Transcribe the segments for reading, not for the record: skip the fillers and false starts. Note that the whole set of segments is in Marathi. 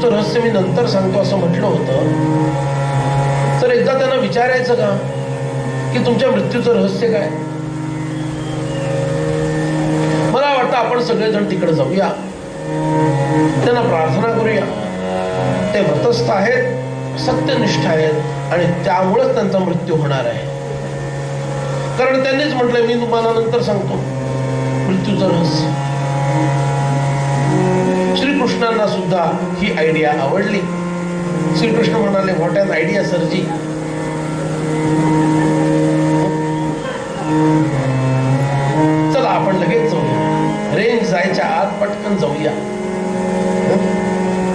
मृत्यूचं रहस्य मी नंतर सांगतो असं म्हटलं होतं, तर एकदा त्यांना विचारायचं का की तुमच्या मृत्यूचं रहस्य काय? मला वाटतं आपण सगळेजण तिकडे जाऊया, त्यांना प्रार्थना करूया. ते व्रतस्थ आहेत, सत्यनिष्ठ आहेत आणि त्यामुळेच त्यांचा मृत्यू होणार आहे. कारण त्यांनीच म्हटलंय मी तुम्हाला नंतर सांगतो मृत्यूचं रहस्य. श्रीकृष्णांना सुद्धा ही आयडिया आवडली. श्रीकृष्ण म्हणाले, व्हॉट अन आयडिया सरजी. चला आपण लगेच जाऊया, रेंज जायच्या आत पटकन जाऊया.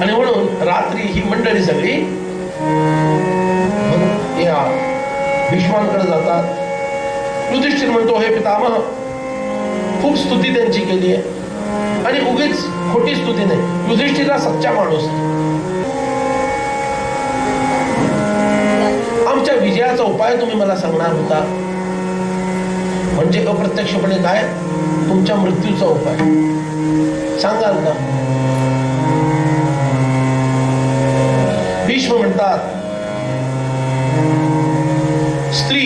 आणि म्हणून रात्री ही मंडळी सगळी या भीष्मांकडे जातात. युधिष्ठिर म्हणतो, हे पितामह, खूप स्तुती त्यांची केली आहे आणि उगीच खोटी स्तुती नाही. युधिष्ठिर हा सच्चा माणूस आहे. आमच्या विजयाचा उपाय तुम्ही मला सांगणार होता, म्हणजे अप्रत्यक्षपणे काय? तुमच्या मृत्यूचा उपाय सांगाल का? भीष्म म्हणतात, स्त्री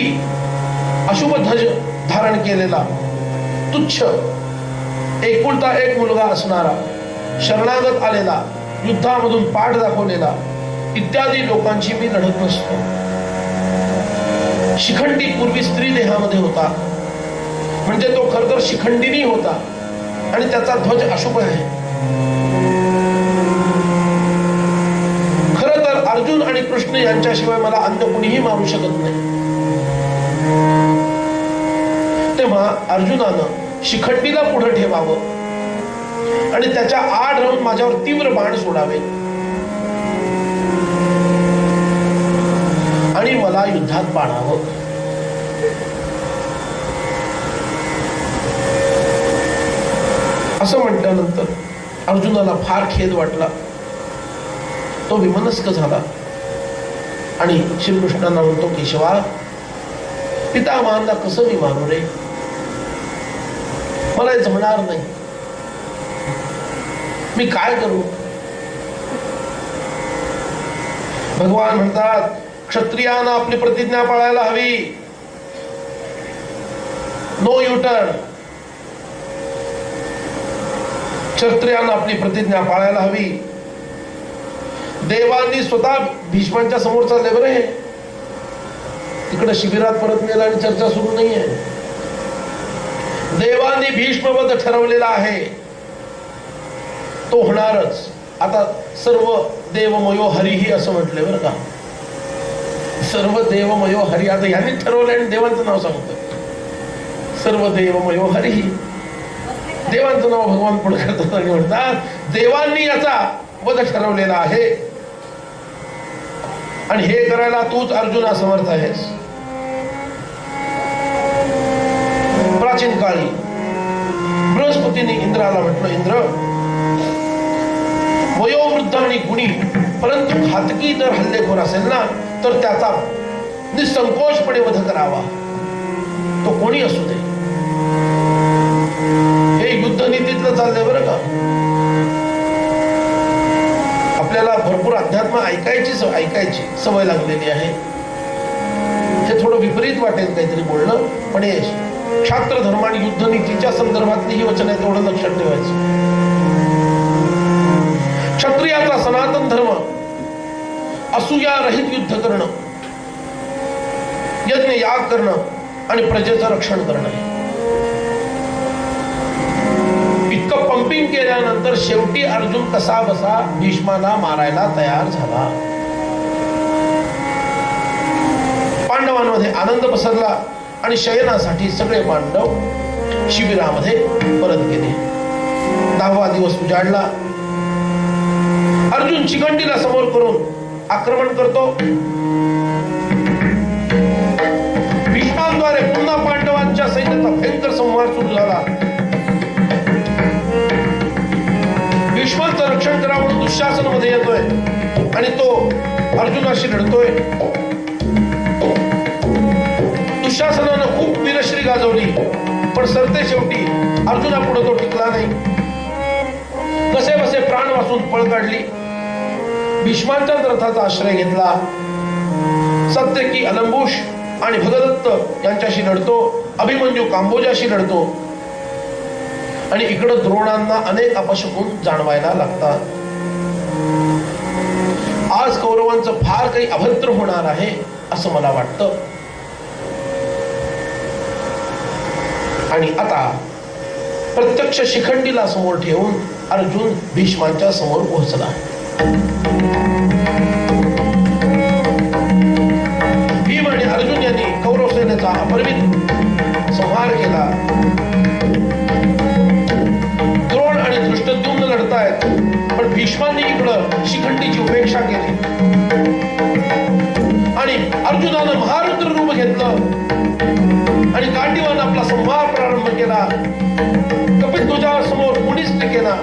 अशुभ ध्वज धारण केलेला, तुच्छ एकुलता एक मुलगा असणारा, शरणागत आलेला, युद्धामधून पाठ दाखवलेला इत्यादी लोकांची मी लढत नसतो. शिखंडी पूर्वी स्त्री देहामध्ये होता, म्हणजे तो खर तर शिखंडिनी होता आणि त्याचा ध्वज अशुभ आहे. खर तर अर्जुन आणि कृष्ण यांच्याशिवाय मला अन्य कुणीही मारू शकत नाही. तेव्हा अर्जुनानं शिखंडीला पुढे ठेवावं आणि त्याच्या आड राहून माझ्यावर तीव्र बाण सोडावे आणि मला युद्धात पाडावं. असं म्हटल्यानंतर अर्जुनाला फार खेद वाटला. तो विमनस्क झाला आणि श्रीकृष्णांना म्हणतो, केशवा, पितामहांना कसं मी मानू रे? मला हे जमणार नाही. मी काय करू? भगवान म्हणतात, क्षत्रियांना आपली प्रतिज्ञा पाळायला हवी. No U-turn. क्षत्रियांना आपली प्रतिज्ञा पाळायला हवी. देवांनी स्वतः भीष्मांच्या समोर चालले बरे. तिकडे शिबिरात परत नेला आणि चर्चा सुरू नाहीये. देवांनी भीष्मवध ठरवलेला आहे, तो होणारच. आता सर्व देवमयो हरिही असं म्हटलंय बरं का. सर्व देवमयो हरी, आता यांनी ठरवलं आणि देवांचं नाव सांगतोय. सर्व देवमयो हरिही, देवांचं नाव भगवान पुढे करतात आणि म्हणतात, देवांनी याचा वध ठरवलेला आहे आणि हे करायला तूच अर्जुना समर्थ आहेस. प्राचीन काळी बृहस्पतीने इंद्राला म्हटलं, इंद्र, वयोवृद्ध आणि गुणी परंतु घातकी जर हल्लेखोर असेल ना, तर त्याचा निसंकोचपणे वध करावा, तो कोणी असू दे. हे युद्धनीतीतलं चाललंय बरं का. आपल्याला भरपूर अध्यात्म ऐकायची सवय लागलेली आहे. हे थोडं विपरीत वाटेल काहीतरी बोलणं, पण हे शास्त्र धर्म आणि युद्धनीतीच्या संदर्भातली ही वचन आहे, तेवढं लक्षात ठेवायचं. क्षत्रियाचा सनातन धर्म असूया रहित युद्ध करणं, यज्ञ याग करणं आणि प्रजेचं रक्षण करणं. इतकं पंपिंग केल्यानंतर शेवटी अर्जुन कसा बसा भीष्माला मारायला तयार झाला. पांडवांमध्ये आनंद पसरला आणि शयनासाठी सगळे पांडव शिबिरामध्ये परत गेले. 10वा दिवस उजाडला. अर्जुन शिखंडीला समोर करून आक्रमण करतो. भीष्मांद्वारे पुन्हा पांडवांच्या सैन्याचा भयंकर संहार सुरू झाला. भीष्मांचं रक्षण करावं म्हणून दुःशासन मध्ये येतोय आणि तो अर्जुनाशी लढतोय. दुःशासनानं खूप वीरश्री गाजवली, पण सरते शेवटी अर्जुना पुढे तो टिकला नाही. कसे बसे प्राण वाचून पळ काढली. भीष्मांच्याच रथाचा आश्रय घेतला. सत्यकी अलंबुश आणि भगदत्त यांच्याशी लढतो, अभिमन्यू कांबोजाशी लढतो आणि इकडं द्रोणांना अनेक अपशकुन जाणवायला लागतात. आज कौरवांचं फार काही अभद्र होणार आहे असं मला वाटतं. आणि आता प्रत्यक्ष शिखंडीला समोर ठेवून अर्जुन भीष्मांच्या समोर पोहोचला. भीम आणि अर्जुन यांनी कौरव सेनेचा अपरिमित संहार केला. द्रोण आणि धृष्टद्युम्न लढतायत, पण भीष्मांनी इकडं शिखंडीची उपेक्षा केली आणि अर्जुनानं महारुद्र रूप घेतलं आणि गांडीवानं आपला संहार प्रारंभ केला. कपिध्वजासमोर कोणीच टिकेना.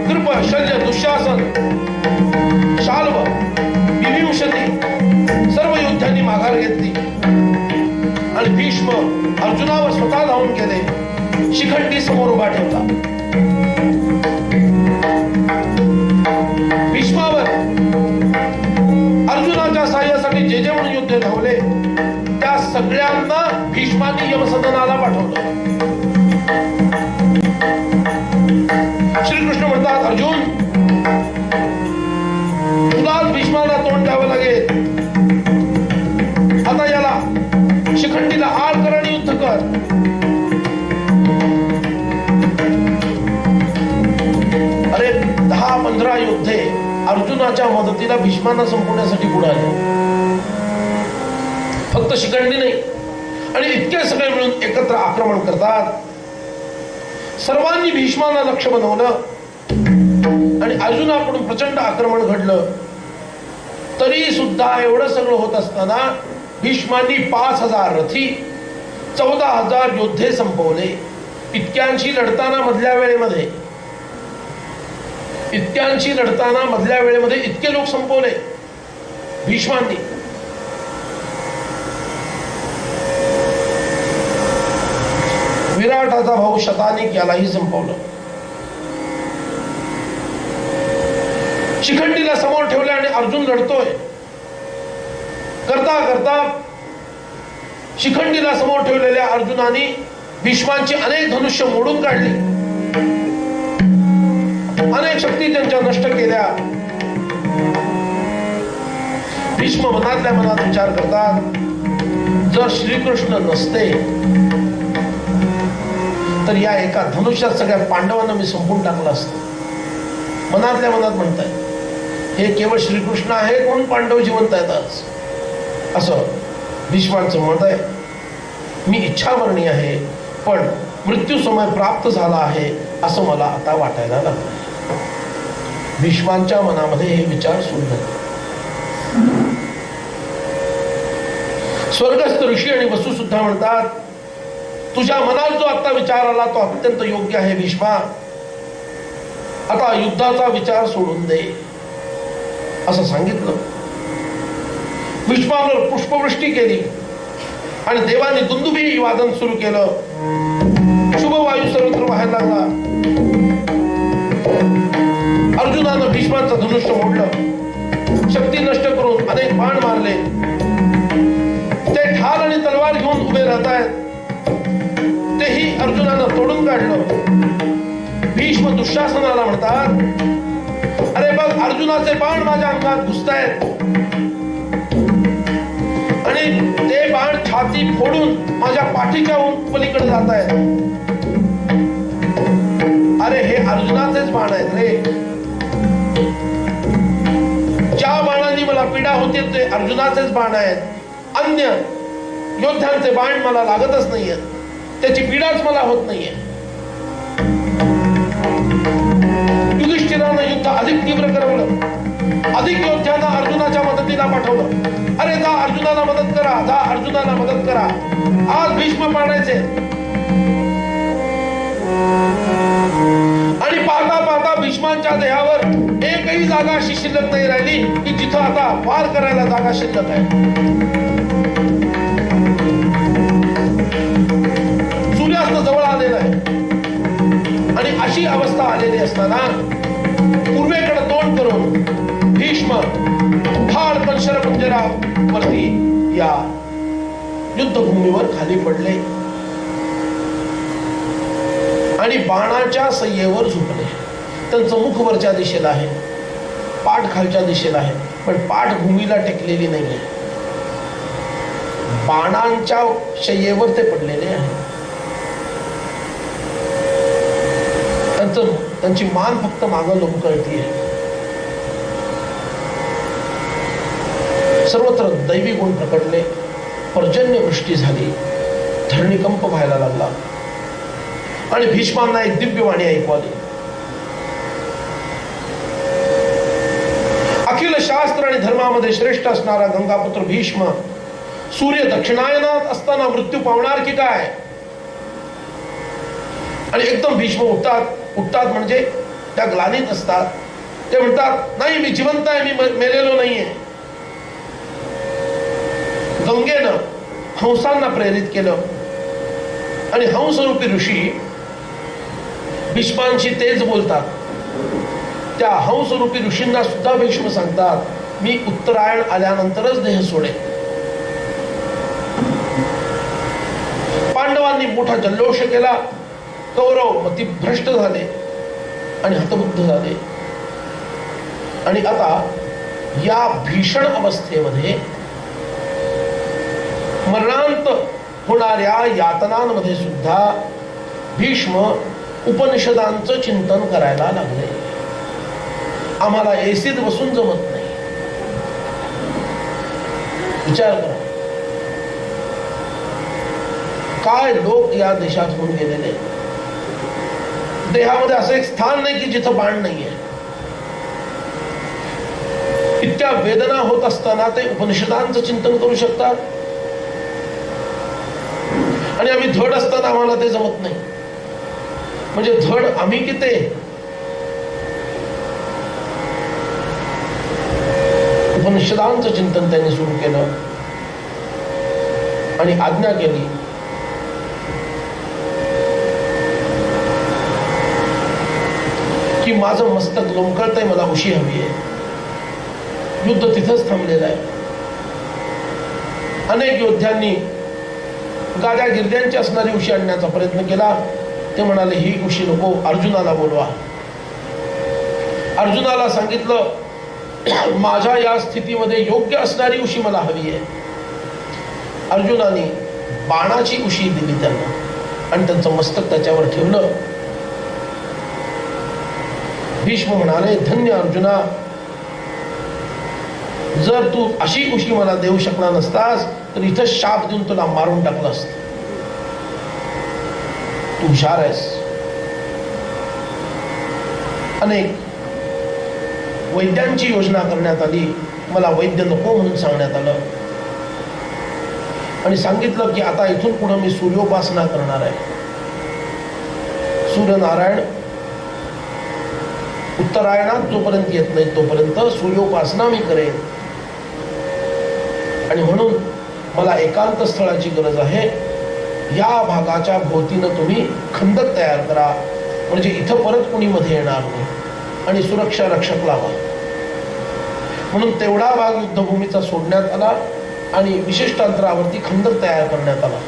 कृप, शल्य, दुःशासन, शाल्व, विभीषणी सर्व योद्ध्यांनी माघार घेतली आणि भीष्म अर्जुनावर स्वतः धावून गेले. शिखंडी समोर उभा ठेवला. भीष्मावर अर्जुनाच्या साह्यासाठी जे जे म्हणून योद्धे धावले त्या सगळ्यांना भीष्मांनी यमसदनाला पाठवलं. श्रीकृष्ण म्हणतात, अर्जुन तुलाच भीष्माला तोंड द्यावं लागेल. आता याला शिखंडीला आळ कर आणि युद्ध कर. अरे 10-15 योद्धे अर्जुनाच्या मदतीला भीष्मांना संपवण्यासाठी पुढे आले. फक्त शिखंडी नाही, आणि इतके सगळे मिळून एकत्र आक्रमण करतात. सर्वांनी भीष्मांना लक्ष बनवलं आणि अर्जुनाकडून प्रचंड आक्रमण घडलं. तरी सुद्धा एवढं सगळं होत असताना भीष्मांनी 5000 रथी, 14,000 योद्धे संपवले. इतक्यांशी लढताना मधल्या वेळेमध्ये इतके लोक संपवले भीष्मांनी. विराटाचा भाऊ शतानिक यालाही संपवलं. शिखंडीला समोर ठेवले आणि अर्जुन लढतोय. करता करता शिखंडीला समोर ठेवलेल्या अर्जुनाने भीष्मांची अनेक धनुष्य मोडून काढली. अनेक शक्ती त्यांच्या नष्ट केल्या. भीष्म मनातल्या मनात विचार करतात, जर श्रीकृष्ण नसते तर या एका धनुष्यात सगळ्या पांडवांना मी संपून टाकलं असतं. मनातल्या मनात म्हणताय हे केवळ श्रीकृष्ण आहे म्हणून पांडव जिवंत आहेत आज, असं भीष्मांचं मत आहे. मी इच्छामरणी आहे, पण मृत्यू समय प्राप्त झाला आहे असं मला आता वाटायला लागलं. भीष्मांच्या मनामध्ये हे विचार सुरू झाले. स्वर्गस्थ ऋषी आणि वसू सुद्धा म्हणतात, तुझ्या मनात जो आता विचार आला तो अत्यंत योग्य आहे भीष्मा. आता युद्धाचा विचार सोडून दे असं सांगितलं. भीष्मावर पुष्पवृष्टी केली आणि देवाने दुंदुभी वादन सुरू केलं. शुभ वायू सर्वत्र व्हायला लागला. अर्जुनानं भीष्माचं धनुष्य मोडलं. शक्ती नष्ट करून अनेक बाण मारले. ते ढाल आणि तलवार घेऊन उभे राहत आहेत. तेही अर्जुनानं तोडून काढलं. भीष्म दुःशासनाला म्हणतात, अरे बघ अर्जुनाचे बाण माझ्या अंगात घुसतायत आणि ते बाण छाती फोडून माझ्या पाठीच्या पलीकडे जात आहेत. अरे हे अर्जुनाचेच बाण आहेत रे. ज्या बाणांनी मला पीडा होते ते अर्जुनाचेच बाण आहेत. अन्य योद्ध्यांचे बाण मला लागतच नाहीये, त्याची पीडाच मला होत नाहीये. युधिष्ठिरानं युद्ध अधिक तीव्र करवलं. अधिक योद्ध्यांना अर्जुनाच्या मदतीला पाठवलं. अरे जा अर्जुनाला मदत करा, जा अर्जुनाला मदत करा. आज भीष्म पाडायचे. आणि पाहता पाहता भीष्मांच्या देहावर एकही जागा अशी शिल्लक नाही राहिली की जिथं आता वार करायला जागा शिल्लक आहे. सूर्यास्त जवळ आलेला आहे आणि अशी अवस्था आलेली असताना पूर्वेकडे तोंड करून भीष्म फाडकन शरपंजरावरती या युद्धभूमीवर खाली पडले आणि बाणाच्या सय्येवर झुकले. त्यांचं मुख वरच्या दिशेला आहे, पाठ खालच्या दिशेला आहे, पण पाठ भूमीला टेकलेली नाहीये. बाणांच्या शय्येवर ते पडलेले आहे. त्यांची मान फक्त मागं लोंबकळतीये. सर्वत्र दैवी गुण प्रकटले, पर्जन्य वृष्टी झाली, धरणीकंप व्हायला लागला आणि भीष्मांना एक दिव्यवाणी ऐकू आली. अखिल शास्त्र आणि धर्मामध्ये श्रेष्ठ असणारा गंगापुत्र भीष्म सूर्य दक्षिणायनात असताना मृत्यू पावणार की काय? आणि एकदम भीष्म उठतात म्हणजे त्या ग्लानीत असतात. ते म्हणतात, नाही, मी जिवंत आहे, मी मेलेलो नाहीये. गंगेनं हंसांना प्रेरित केलं आणि हंसरूपी ऋषी भीष्मांशी तेच बोलतात. त्या हंसरूपी ऋषींना सुद्धा भीष्म सांगतात, मी उत्तरायण आल्यानंतरच देह सोडे. पांडवांनी मोठा जल्लोष केला. कौरव मतिभ्रष्ट झाले आणि हतबुद्ध झाले. आणि आता या भीषण अवस्थेमध्ये मरणांत होणाऱ्या यातनांमध्ये सुद्धा भीष्म उपनिषदांचं चिंतन करायला लागले. आम्हाला एसीत बसून जमत नाही. विचार करा, काय लोक या देशात होऊन गेलेले. देहामध्ये असं एक स्थान नाही की जिथं बाण नाहीये. इतक्या वेदना होत असताना ते उपनिषदांचं चिंतन करू शकतात आणि आम्ही धड असताना आम्हाला ते जमत नाही. म्हणजे धड आम्ही की ते? उपनिषदांचं चिंतन त्यांनी सुरू केलं आणि आज्ञा केली, की माझं मस्तक लोंबकळतंय, मला उशी हवी आहे. युद्ध तिथंच थांबलेलं आहे. अनेक योद्ध्यांनी गाद्या गिरद्यांची असणारी उशी आणण्याचा प्रयत्न केला. ते म्हणाले, ही उशी नको, अर्जुनाला बोलवा. अर्जुनाला सांगितलं, माझ्या या स्थितीमध्ये योग्य असणारी उशी मला हवी आहे. अर्जुनाने बाणाची उशी दिली त्यांना आणि त्यांचं मस्तक त्याच्यावर ठेवलं. भीष्म म्हणाले, धन्य अर्जुना, जर तू अशी उशी मला देऊ शकला नसतास तर इथं शाप देऊन तुला मारून टाकलं असत. तू हुशार आहेस. अनेक वैद्यांची योजना करण्यात आली. मला वैद्य नको म्हणून सांगण्यात आलं आणि सांगितलं की आता इथून पुढे मी सूर्योपासना करणार आहे. सूर्यनारायण उत्तरायणात जोपर्यंत येत नाही तोपर्यंत सूर्योपासना मी करेन आणि म्हणून मला एकांत स्थळाची गरज आहे. या भागाच्या भोवतीनं तुम्ही खंदक तयार करा, म्हणजे इथं परत कोणी मध्ये येणार नाही आणि सुरक्षा रक्षक लावा. म्हणून तेवढा भाग युद्धभूमीचा सोडण्यात आला आणि विशिष्ट अंतरावरती खंदक तयार करण्यात आला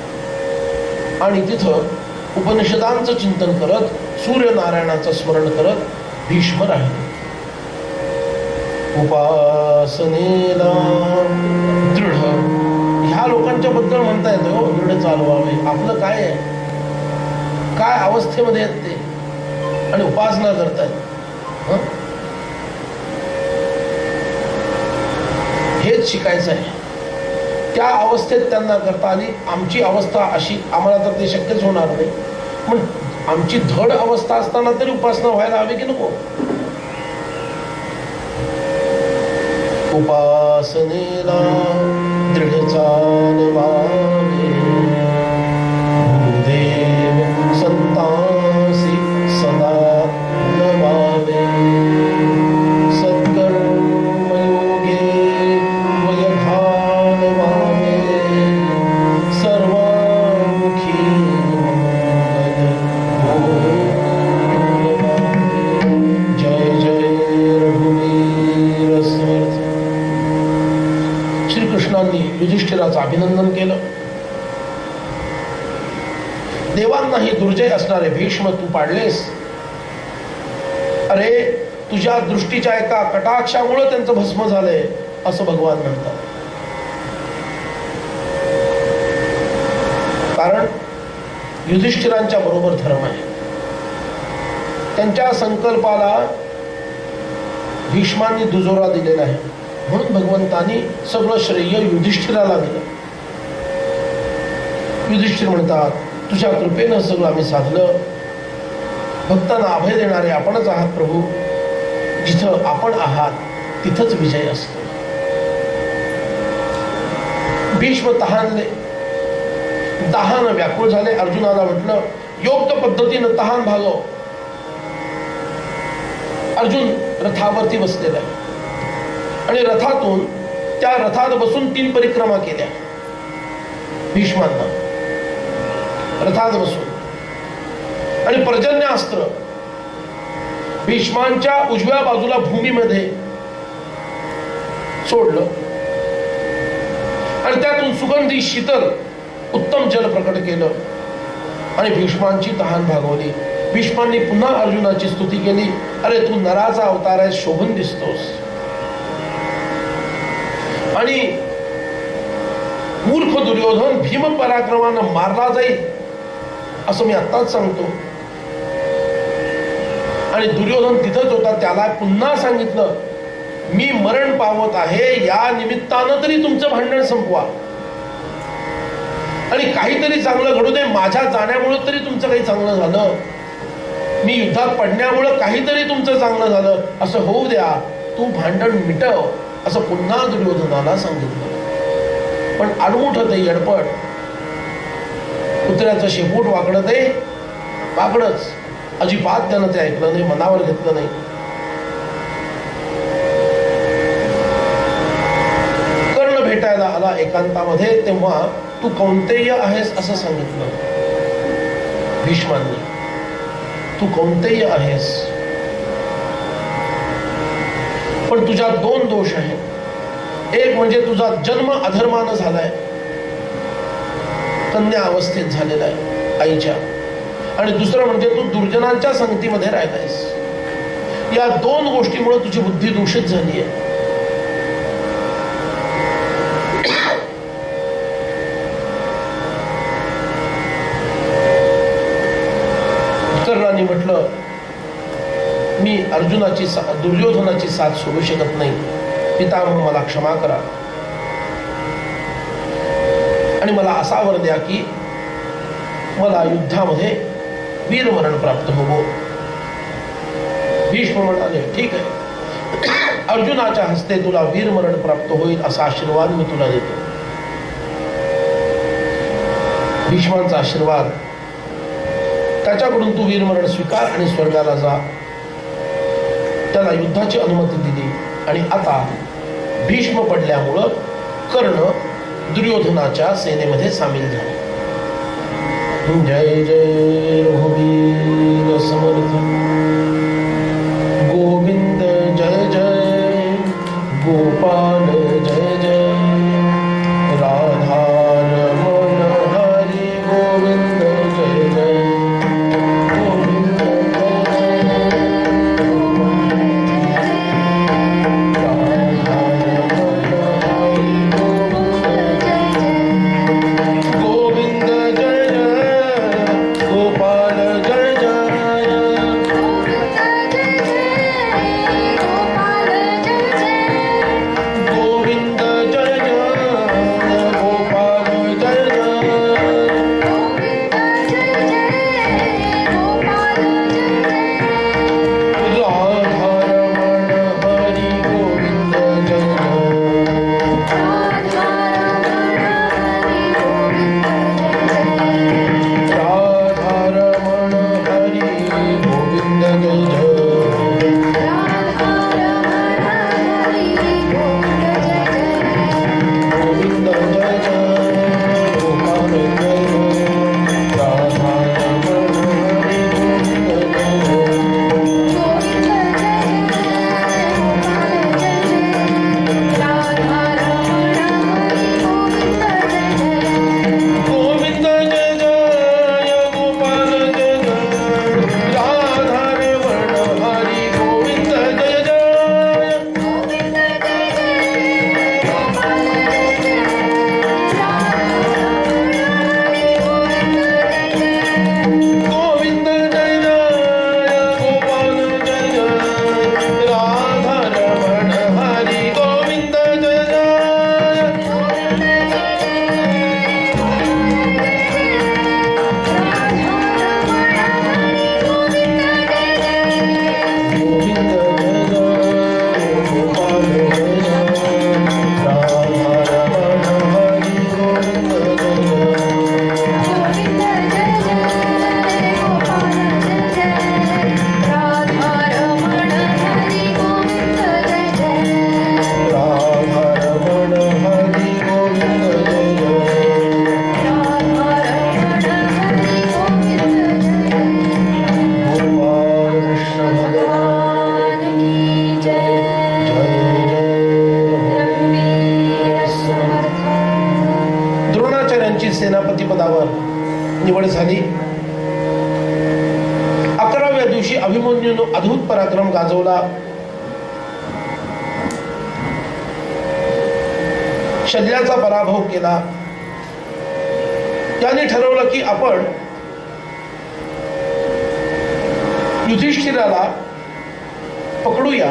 आणि तिथं उपनिषदांचं चिंतन करत, सूर्यनारायणाचं स्मरण करत भीष्म राहिले. उपासनेला दृढ, ह्या लोकांच्या बद्दल म्हणता येतं हो, दृढ चालवावे. आपलं काय आहे, काय अवस्थेमध्ये आहेत ते आणि उपासना करतायत. हेच शिकायचं आहे. त्या अवस्थेत त्यांना करता आली. आमची अवस्था अशी, आम्हाला तर ते शक्यच होणार नाही. पण आमची धड अवस्था असताना तरी उपासना व्हायला हवी की नको? उपासनेला दृढ चालवावे, गुरुदेव संतांसी सदा नमावे. सत्कर्मयोगे वय घालवावे, सर्वामुखी मंगल. जय जय रघुवीर समर्थ. अभिनंदन केलं. देवांनाही दुर्जय असणारे भीष्म तू पाडलेस. अरे तुझ्या दृष्टीच्या एका कटाक्षामुळे त्यांचं भस्म झालंय असं भगवान म्हणतात. कारण युधिष्ठिरांच्या बरोबर धर्म आहे. त्यांच्या संकल्पाला भीष्मांनी दुजोरा दिलेला आहे, म्हणून भगवंतांनी सगळं श्रेय युधिष्ठिराला दिलं. युधिष्ठिर म्हणतात तुझ्या कृपेनं सगळं आम्ही साधलं. भक्तांना अभय देणारे आपणच आहात प्रभू. जिथं आपण आहात तिथंच विजय असतो. भीष्म तहानले, दाहानं व्याकुळ झाले. अर्जुनाला म्हटलं योग्य पद्धतीनं तहान भागव. अर्जुन रथावरती बसलेला आहे आणि रथातून त्या रथात बसून 3 परिक्रमा केल्या. भीष्मांना रथात बसून आणि पर्जन्यास्त्र भीष्मांच्या उजव्या बाजूला भूमीमध्ये सोडलं आणि त्यातून सुगंधी शीतल उत्तम जल प्रकट केलं आणि भीष्मांची तहान भागवली. भीष्मांनी पुन्हा अर्जुनाची स्तुती केली. अरे तू नराचा अवतार आहे, शोभून दिसतोस. आणि मूर्ख दुर्योधन भीम पराक्रमानं मारला जाईल असं मी आत्ताच सांगतो. आणि दुर्योधन तिथंच होता. त्याला पुन्हा सांगितलं मी मरण पावत आहे, या निमित्तानं तरी तुमचं भांडण संपवा आणि काहीतरी चांगलं घडू दे. माझ्या जाण्यामुळे तरी तुमचं काही चांगलं झालं, मी युद्धात पडण्यामुळे काहीतरी तुमचं चांगलं झालं, असं होऊ द्या. तू भांडण मिटव असं पुन्हा दुर्योधनाला सांगितलं. पण आडमुठ ते येडपट, कुत्र्याचं शेपूट वाकडं ते वाकडच. अजिबात त्यानं ते ऐकलं नाही, मनावर घेतलं नाही. कर्ण भेटायला आला एकांतामध्ये, तेव्हा तू कौंतेय आहेस असं सांगितलं भीष्मांनी. तू कौंतेय आहेस, पण तुझ्यात 2 दोष आहेत. एक म्हणजे तुझा जन्म अधर्मानं झालाय, कन्या अवस्थेत झालेला आहे आईच्या, आणि दुसरं म्हणजे तू दुर्जनांच्या संगतीमध्ये राहिलायस. या 2 गोष्टीमुळे तुझी बुद्धी दूषित झाली आहे. कर्णाने म्हटलं मी अर्जुनाची दुर्योधनाची साथ सोडू शकत नाही, पितामह मला क्षमा करा आणि मला असा वर द्या की मला युद्धामध्ये वीरमरण प्राप्त होवो. भीष्म म्हणाले ठीक आहे, अर्जुनाच्या हस्ते तुला वीरमरण प्राप्त होईल असा आशीर्वाद मी तुला देतो. भीष्मांचा आशीर्वाद, त्याच्याकडून तू वीरमरण स्वीकार आणि स्वर्गाला जा. त्याला युद्धाची अनुमती दिली आणि आता भीष्म पडल्यामुळं कर्ण दुर्योधनाच्या सेनेमध्ये सामील झाले. जय जय रघुवीर समर्थ गोविंद जय जय गोपाल जय जय राधा रमण हरी गोविंद जय जय गोविंद जय जय गोपाल जय जय निवड झाली. 11व्या दिवशी अभिमन्यूनं अद्भुत पराक्रम गाजवला. शल्याचा पराभव केला. त्याने ठरवलं की आपण युधिष्ठिराला पकडूया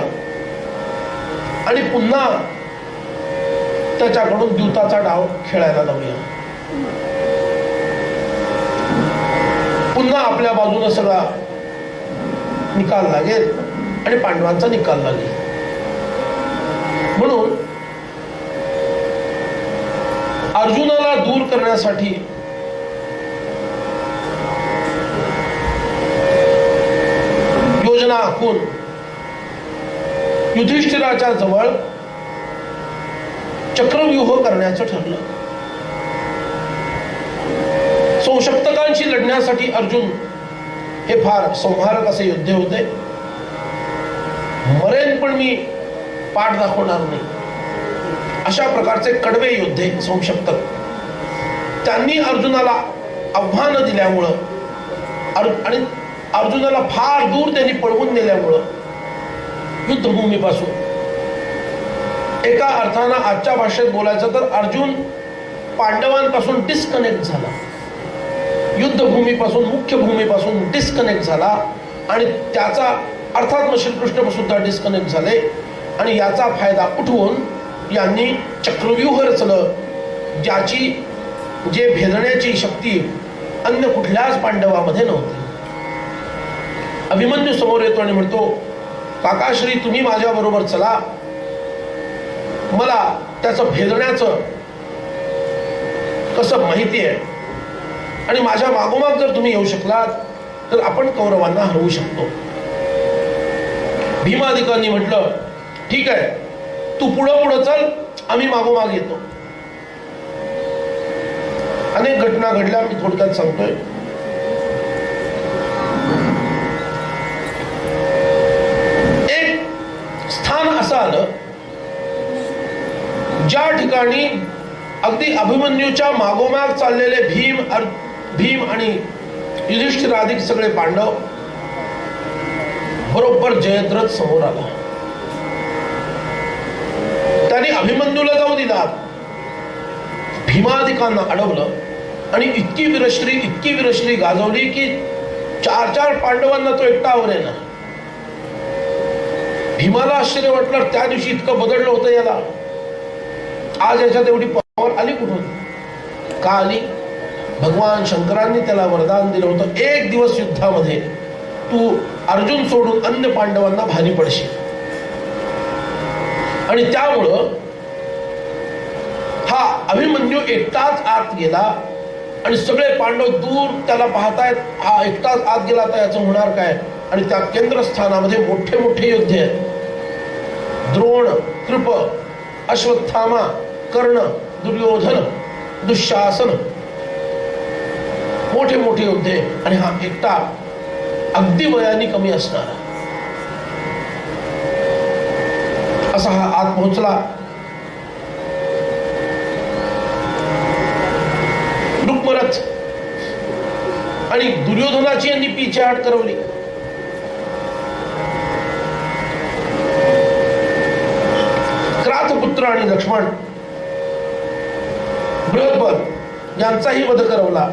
आणि पुन्हा त्याच्याकडून द्यूताचा डाव खेळायला लावूया. पुन्हा आपल्या बाजूने सगळा निकाल लागेल आणि पांडवांचा निकाल लागेल. म्हणून अर्जुनाला दूर करण्यासाठी योजना आखून युधिष्ठिराच्या जवळ चक्रव्यूह करण्याचं ठरलं. संशप्तकांशी लढण्यासाठी अर्जुन हे फार संहारक असे योद्धे होते. मरेन पण मी पाठ दाखवणार नाही अशा प्रकारचे कडवे योद्धे संशप्तक. त्यांनी अर्जुनाला आव्हान दिल्यामुळं आणि अर्जुनाला फार दूर त्यांनी पळवून नेल्यामुळं युद्धभूमीपासून एका अर्थानं आजच्या भाषेत बोलायचं तर अर्जुन पांडवांपासून डिस्कनेक्ट झाला. युद्धभूमीपासून मुख्य भूमीपासून डिस्कनेक्ट झाला आणि त्याचा अर्थात श्रीकृष्ण सुद्धा डिस्कनेक्ट झाले आणि याचा फायदा उठवून यांनी चक्रव्यूह रचलं ज्याची जे भेदण्याची शक्ती अन्य कुठल्याच पांडवामध्ये नव्हती. अभिमन्यू समोर येतो आणि म्हणतो, काकाश्री तुम्ही माझ्या बरोबर चला, मला त्याचं भेदण्याचं कसं माहिती आहे आणि माझ्या मागोमाग जर तुम्ही येऊ शकलात तर आपण कौरवांना हरवू शकतो. भीमादिकांनी म्हटलं ठीक आहे, तू पुढं पुढं चल, आम्ही मागोमाग येतो. अनेक घटना घडल्या, मी थोडक्यात सांगतोय. एक स्थान असं आलं ज्या ठिकाणी अगदी अभिमन्यूच्या मागोमाग चाललेले भीम आणि युधिष्ठिराधिक सगळे पांडव बरोबर जयद्रथ समोर आला. त्यांनी अभिमन्यूला जाऊ दिला, भीमादिकांना अडवलं आणि इतकी विरश्री गाजवली की 4 पांडवांना तो एकटा आवरेना. भीमाला आश्चर्य वाटलं, त्या दिवशी इतकं बदललं होतं याला, आज याच्यात एवढी पॉवर आली कुठून? का आली? भगवान शंकरांनी त्याला वरदान दिलं होतं, एक दिवस युद्धामध्ये तू अर्जुन सोडून अन्य पांडवांना भारी पडशील. आणि त्यामुळं हा अभिमन्यू एकटाच आत गेला आणि सगळे पांडव दूर त्याला पाहतायत, हा एकटाच आत गेला तर याचं होणार काय? आणि त्या केंद्रस्थानामध्ये मोठे मोठे योद्धे आहेत. द्रोण, कृप, अश्वत्थामा, कर्ण, दुर्योधन, दुःशासन, मोठे मोठे योद्धे. आणि हा एकटा अगदी वयाने कमी असणारा असा हा आत पोहोचला. रुक्मरथ आणि दुर्योधनाची यांनी पिछेहाट करवली. क्रातपुत्र आणि लक्ष्मण, बृहद्बल यांचाही वध करवला.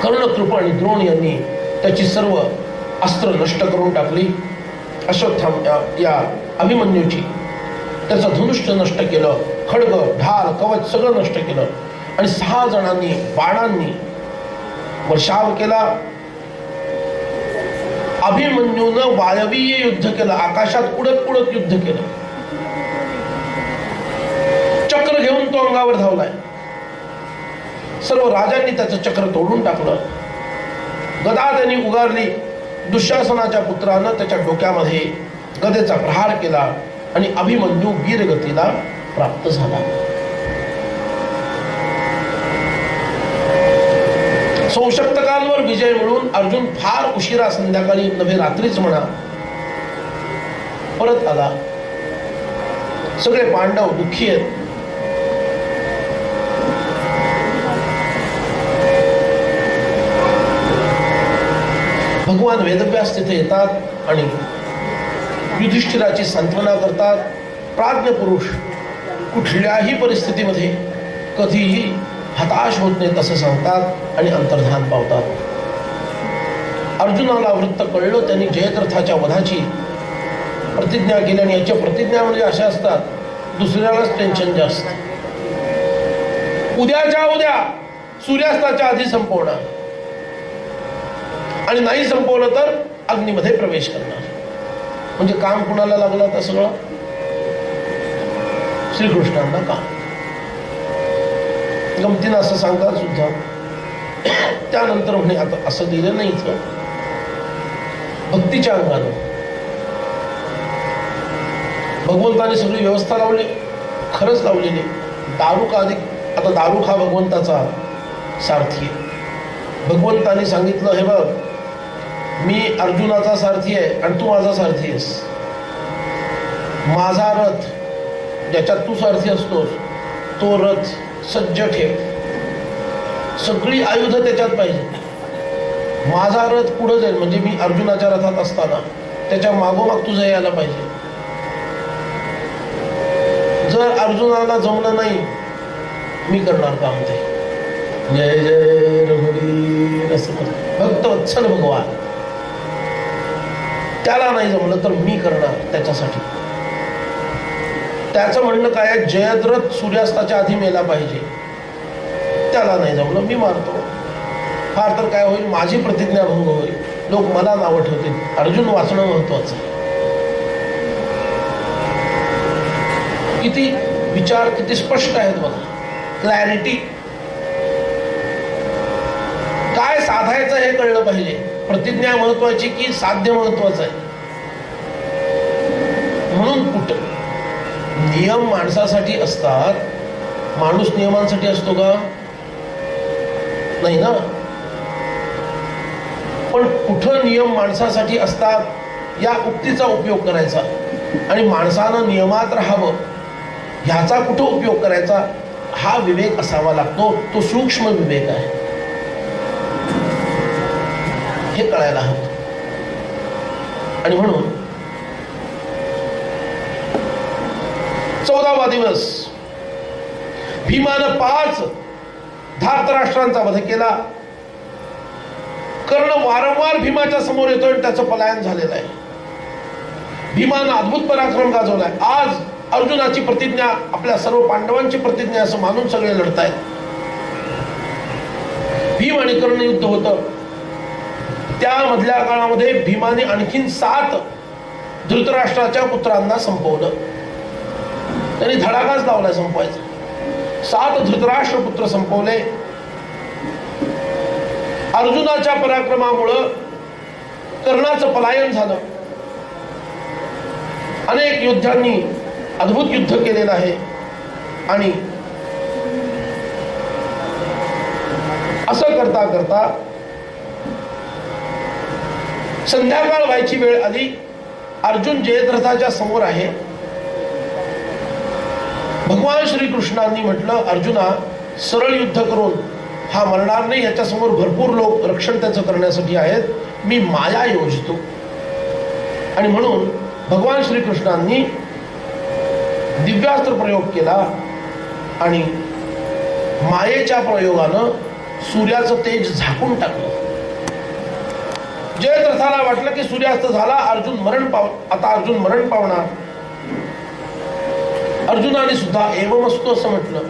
कर्ण, कृप आणि द्रोण यांनी त्याची सर्व अस्त्र नष्ट करून टाकली. अश्वत्थामा या अभिमन्यूची त्याचं धनुष्य नष्ट केलं, खड्ग, ढाल, कवच सगळं नष्ट केलं आणि 6 जणांनी बाणांनी वर्षाव केला. अभिमन्यूनं वायवीय युद्ध केलं, आकाशात उडत उडत युद्ध केलं. चक्र घेऊन तो अंगावर धावलाय. सर्व राजांनी त्याचं चक्र तोडून टाकलं. गदा त्यांनी उगारली. दुःशासनाच्या पुत्रानं त्याच्या डोक्यामध्ये गदेचा प्रहार केला आणि अभिमन्यू वीरगतीला प्राप्त झाला. संशप्तकांवर विजय मिळून अर्जुन फार उशिरा, संध्याकाळी नव्हे रात्रीच म्हणा, परत आला. सगळे पांडव दुःखी आहेत. भगवान वेदव्यास तिथे येतात आणि युधिष्ठिराची सांत्वना करतात. प्राज्ञ पुरुष कुठल्याही परिस्थितीमध्ये कधीही हताश होत नाहीत असं सांगतात आणि अंतर्धान पावतात. अर्जुनाला वृत्त कळलं. त्यांनी जयद्रथाच्या वधाची प्रतिज्ञा केली आणि याच्या प्रतिज्ञा म्हणजे अशा असतात, दुसऱ्यालाच टेन्शन जास्त. उद्याच्या उद्या सूर्यास्ताच्या आधी संपवणार आणि नाही संपवलं तर अग्नीमध्ये प्रवेश करणार. म्हणजे काम कुणाला लागलं तर सगळं श्रीकृष्णांना काम. गमतीनं असं सांगतात सुद्धा. त्यानंतर म्हणे आता असं दिलं नाही इथं, भक्तीच्या अंगानं भगवंताने सगळी व्यवस्था लावली, खरंच लावलेली. दारू का अधिक, आता दारू हा भगवंताचा सारथी आहे. भगवंताने सांगितलं, हे बघ मी अर्जुनाचा सारथी आहे आणि तू माझा सारथी आहेस. माझा रथ ज्याच्यात तू सारथी असतोस तो रथ सज्ज ठेव, सगळी आयुध त्याच्यात पाहिजे. माझा रथ पुढे जाईल, म्हणजे मी अर्जुनाच्या रथात असताना त्याच्या मागोमाग तुझं यायला पाहिजे. जर अर्जुनाला जमलं नाही, मी करणार काम ते. जय जय रघुवीर असं भक्त वत्सल भगवान. त्याला नाही जमलं तर मी करणार त्याच्यासाठी. त्याचं म्हणणं काय आहे, जयद्रथ सूर्यास्ताच्या आधी मेला पाहिजे. त्याला नाही जमलं, मी मारतो. फार तर काय होईल, माझी प्रतिज्ञा भंग होईल, लोक मला नावं ठेवतील. अर्जुन वाचणं महत्वाचं. किती विचार किती स्पष्ट आहेत बघा, क्लॅरिटी. काय साधायचं हे कळलं पाहिजे. प्रतिज्ञा महत्वाची की साध्य महत्वाचं आहे. म्हणून कुठं नियम माणसासाठी असतात, माणूस नियमांसाठी असतो का? नाही ना. पण कुठं नियम माणसासाठी असतात या उक्तीचा उपयोग करायचा आणि माणसानं नियमात राहावं ह्याचा कुठं उपयोग करायचा, हा विवेक असावा लागतो. तो सूक्ष्म विवेक आहे, हे कळायला हवं. आणि म्हणून 14वा दिवस भीमानं 5 धार्तराष्ट्रांचा वध केला. कर्ण वारंवार भीमाच्या समोर येतोय आणि त्याचं पलायन झालेलं आहे. भीमानं अद्भुत पराक्रम गाजवलाय. आज अर्जुनाची प्रतिज्ञा, आपल्या सर्व पांडवांची प्रतिज्ञा असं मानून सगळे लढतायत. भीम आणि कर्ण युद्ध होतं. त्यामधल्या काळामध्ये भीमाने आणखीन 7 धृतराष्ट्राच्या पुत्रांना संपवलं. त्यांनी धडाकाच लावलाय संपवायचा. 7 धृतराष्ट्र पुत्र संपवले. अर्जुनाच्या पराक्रमामुळं कर्णाचं पलायन झालं. अनेक योद्ध्यांनी अद्भुत युद्ध केलेलं आहे. आणि असं करता करता संध्याकाळ व्हायची वेळ आली. अर्जुन जयद्रथाच्या समोर आहे. भगवान श्रीकृष्णांनी म्हटलं, अर्जुना सरळ युद्ध करून हा मरणार नाही, याच्यासमोर भरपूर लोक रक्षण त्याचं करण्यासाठी आहेत, मी माया योजतो. आणि म्हणून भगवान श्रीकृष्णांनी दिव्यास्त्र प्रयोग केला आणि मायेच्या प्रयोगानं सूर्याचं तेज झाकून टाकलं. जयद्रथाला वाटलं की सूर्यास्त झाला, अर्जुन मरण आता अर्जुन मरण पावणार. अर्जुनाने सुद्धा एवमस्तु असं म्हटलं.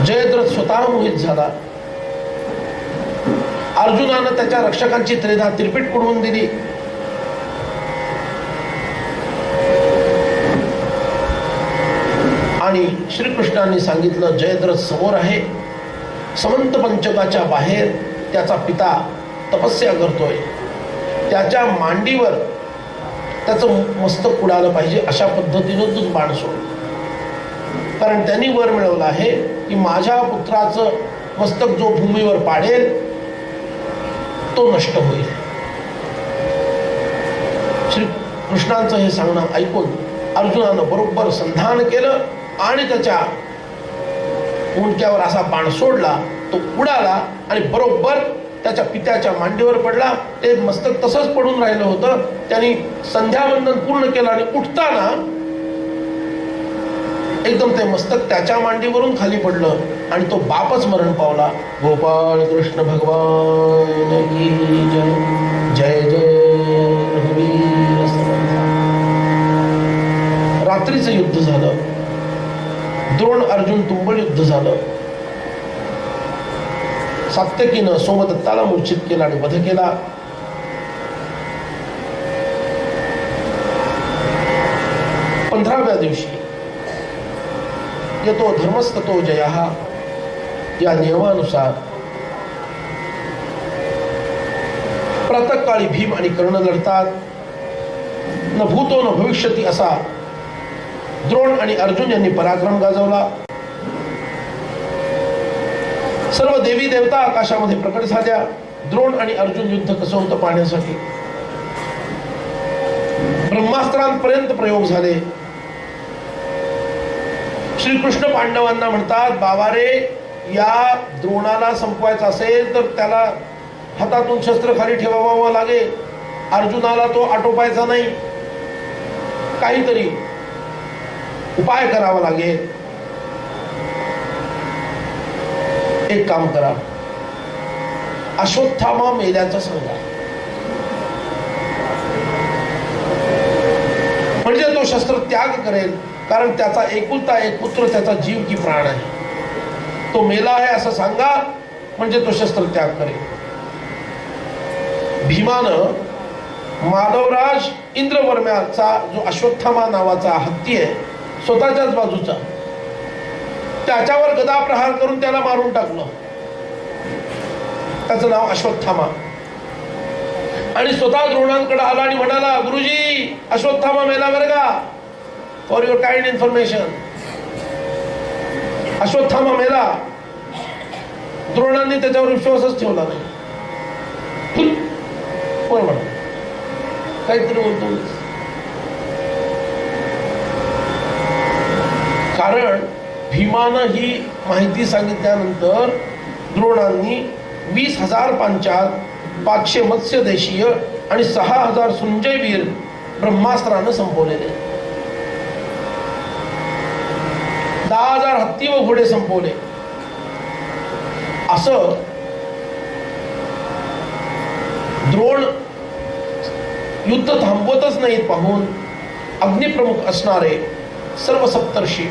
जयद्रथ स्वतः मोहित झाला. अर्जुनानं त्याच्या रक्षकांची त्रेधा तिरपीट पडवून दिली. आणि श्रीकृष्णांनी सांगितलं, जयद्रथ समोर आहे, समंत पंचकाच्या बाहेर त्याचा पिता तपस्या करतोय, त्याच्या मांडीवर त्याचं मस्तक उडालं पाहिजे, अशा पद्धतीनं तू बाण सोड. कारण त्यांनी वर मिळवलं आहे की माझ्या पुत्राचं मस्तक जो भूमीवर पाडेल तो नष्ट होईल. श्री कृष्णांचं हे सांगणं ऐकून अर्जुनानं बरोबर संधान केलं आणि त्याच्या मुंडक्यावर असा बाण सोडला, तो उडाला आणि बरोबर त्याच्या पित्याच्या मांडीवर पडला. ते मस्तक तसंच पडून राहिलं होतं. त्यांनी संध्यावंदन पूर्ण केलं आणि उठताना एकदम ते मस्तक त्याच्या मांडीवरून खाली पडलं आणि तो बापच मरण पावला. गोपाळ कृष्ण भगवान की जय. जय जय रघुवीर समर्थ. रात्रीचं युद्ध झालं. द्रोण अर्जुन तुंबळ युद्ध झालं. सात्यकीनं सोमदत्ताला मूर्छित केला आणि वध केला. पंधराव्या दिवशी येतो धर्मस्ततो जयः. या नियमानुसार प्रातःकाळी भीम आणि कर्ण लढतात. न भूतो न भविष्यती असा द्रोण आणि अर्जुन यांनी पराक्रम गाजवला. सर्व देवी देवता आकाशामध्ये प्रकट झाल्या. द्रोण आणि अर्जुन युद्ध कसं होतं पाहण्यासाठी. ब्रह्मास्त्रांपर्यंत प्रयोग झाले. श्रीकृष्ण पांडवांना म्हणतात, बाबा रे, या द्रोणाला संपवायचं असेल तर त्याला हातातून शस्त्र खाली ठेवावं लागेल. अर्जुनाला तो आटोपायचा नाही. काहीतरी उपाय करावा लागेल. एक काम करा, अश्वत्थामा मेल्याचं सांगा, म्हणजे तो शस्त्र त्याग करेल. कारण त्याचा एकुलता एक पुत्र, त्याचा जीव की प्राण आहे. तो मेला आहे असं सांगा, म्हणजे तो शस्त्र त्याग करेल. भीमानं माधवराज इंद्रवर्म्याचा जो अश्वत्थामा नावाचा हत्ती आहे, स्वतःच्याच बाजूचा, त्याच्यावर गदा प्रहार करून त्याला मारून टाकलं. त्याचं नाव अश्वत्थामा. आणि स्वतः द्रोणांकडे आला आणि म्हणाला, गुरुजी, अश्वत्थामा मेला बरं का, for your kind information. Ashwatthama मेला. द्रोणांनी त्याच्यावर विश्वासच ठेवला नाही. कोण म्हणा काहीतरी बोलतो. कारण भीमानं ही माहिती सांगितल्यानंतर द्रोणांनी 20,000 पांचाल, 500 मत्स्यदेशीय आणि 6,000 सुंजय वीर ब्रह्मास्त्रानं संपवलेले. 10,000 हत्ती व घोडे संपवले. असं द्रोण युद्ध थांबवतच नाहीत पाहून अग्निप्रमुख असणारे सर्व सप्तर्षी,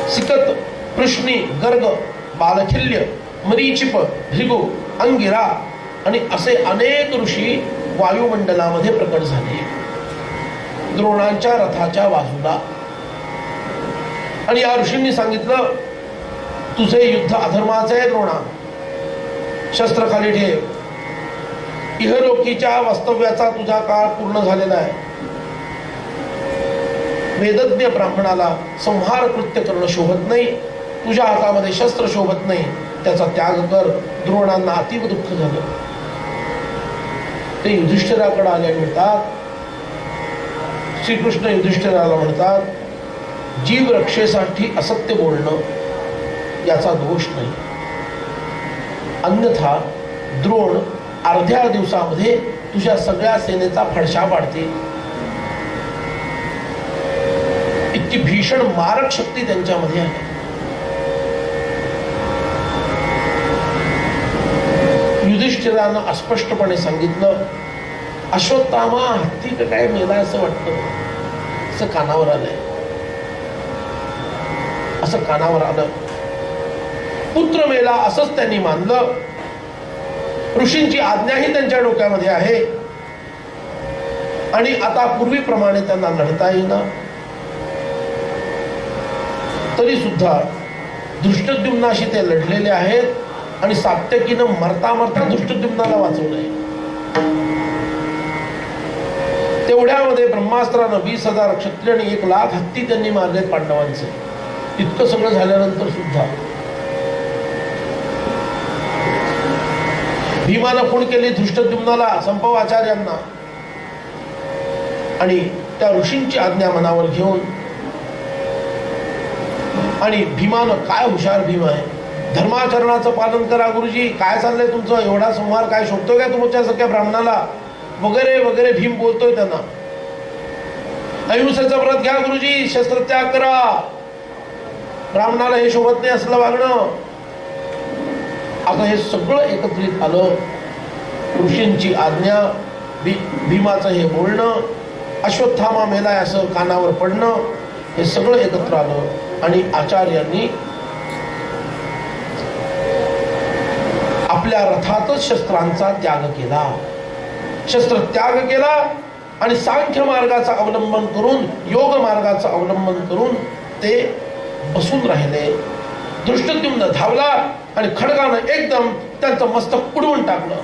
सिकत, पृष्णी, गर्ग, बालखिल्य, मरीचिप, भृगु, अंगिरा आणि असे अनेक ऋषी वायुमंडलामध्ये प्रकट झाले द्रोणांच्या रथाच्या बाजूला. आणि या ऋषींनी सांगितलं, तुझे युद्ध अधर्माचे आहे द्रोणा, शस्त्र खाली ठेव. इहलोकीच्या वास्तव्याचा तुझा काळ पूर्ण झालेला आहे. वेदज्ञ ब्राह्मणाला संहार कृत्य करणं शोभत नाही. तुझ्या हातामध्ये शस्त्र शोभत नाही. त्याचा त्याग कर. द्रोणांना अतीव दुःख झालं. ते युधिष्ठिराकडे आले म्हणतात, श्रीकृष्ण युधिष्ठिराला म्हणतात, जीव रक्षेसाठी असत्य बोलणं याचा दोष नाही. अन्यथा द्रोण अर्ध्या दिवसामध्ये तुझ्या सगळ्या सेनेचा फडशा पाडतील. इतकी भीषण मारक शक्ती त्यांच्यामध्ये आहे. युधिष्ठिरानं अस्पष्टपणे सांगितलं, अश्वत्थामा हत्ती काय मेला असं वाटतं. असं कानावर आलंय. असं कानावर आलं. पुत्र मेला असंच त्यांनी मानलं. ऋषींची आज्ञाही त्यांच्या डोक्यामध्ये आहे. आणि आता पूर्वीप्रमाणे त्यांना लढता येईना. तरी सुद्धा धृष्टद्युम्नाशी ते लढलेले आहेत आणि सात्यकीनं मरता मरता धृष्टद्युम्नाला वाचवलंय. तेवढ्यामध्ये ब्रह्मास्त्रानं 20,000 क्षत्रिय आणि 1,00,000 हत्ती त्यांनी मारलेत पांडवांचे. इतकं सगळं झाल्यानंतर सुद्धा भीमानं खूण केली धृष्टद्युम्नाला, संपव आचार्यांना. आणि त्या ऋषींची आज्ञा मनावर घेऊन, आणि भीमानं, काय हुशार भीम आहे, धर्माचरणाचं पालन करा. गुरुजी काय चाललंय तुमचं, एवढा संहार काय शोभतोय का तुमच्या सगळ्या ब्राह्मणाला, वगैरे वगैरे भीम बोलतोय त्यांना. अहिंसेचा व्रत घ्या गुरुजी, शस्त्रत्याग करा, ब्राह्मणाला हे शोभत नाही असलं वागणं. आता हे सगळं एकत्रित आलं. ऋषींची आज्ञा, भीमाचं हे बोलणं, अश्वत्थामा मेलाय असं कानावर पडणं, हे सगळं एकत्र आलं आणि आचार्यांनी आपल्या रथातच शस्त्रांचा त्याग केला, शस्त्र त्याग केला आणि सांख्य मार्गाचा अवलंबन करून, योग मार्गाचा अवलंबन करून ते बसून राहिले. धृष्टद्युम्न धावला आणि खड्गानं एकदम त्यांचं मस्तक उडवून टाकलं.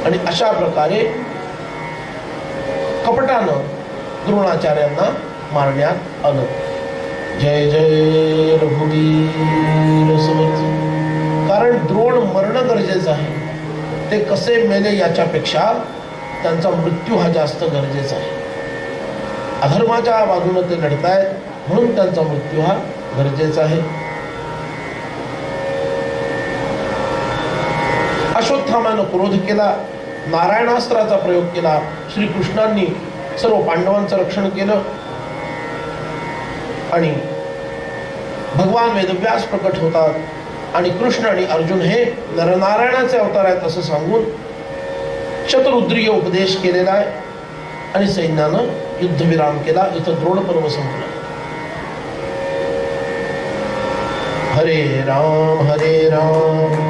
आणि अशा प्रकारे कपटानं द्रोणाचार्यांना मारण्यात आलं. जय जय रघुवीर समर्थ. कारण द्रोण मरणं गरजेचं आहे. ते कसे मेले याच्यापेक्षा त्यांचा मृत्यू हा जास्त गरजेचा आहे. अधर्माच्या बाजूने ते लढतायत म्हणून त्यांचा मृत्यू हा गरजेचा आहे. अश्वत्थामानं क्रोध केला, नारायणास्त्राचा प्रयोग केला. श्रीकृष्णांनी सर्व पांडवांचं रक्षण केलं आणि भगवान वेदव्यास प्रकट होतात आणि कृष्ण आणि अर्जुन हे नरनारायणाचे अवतार आहेत असं सांगून शतरुद्रीय उपदेश केलेला आहे आणि सैन्यानं युद्धविराम केला. इथं द्रोण पर्व संपलं. हरे राम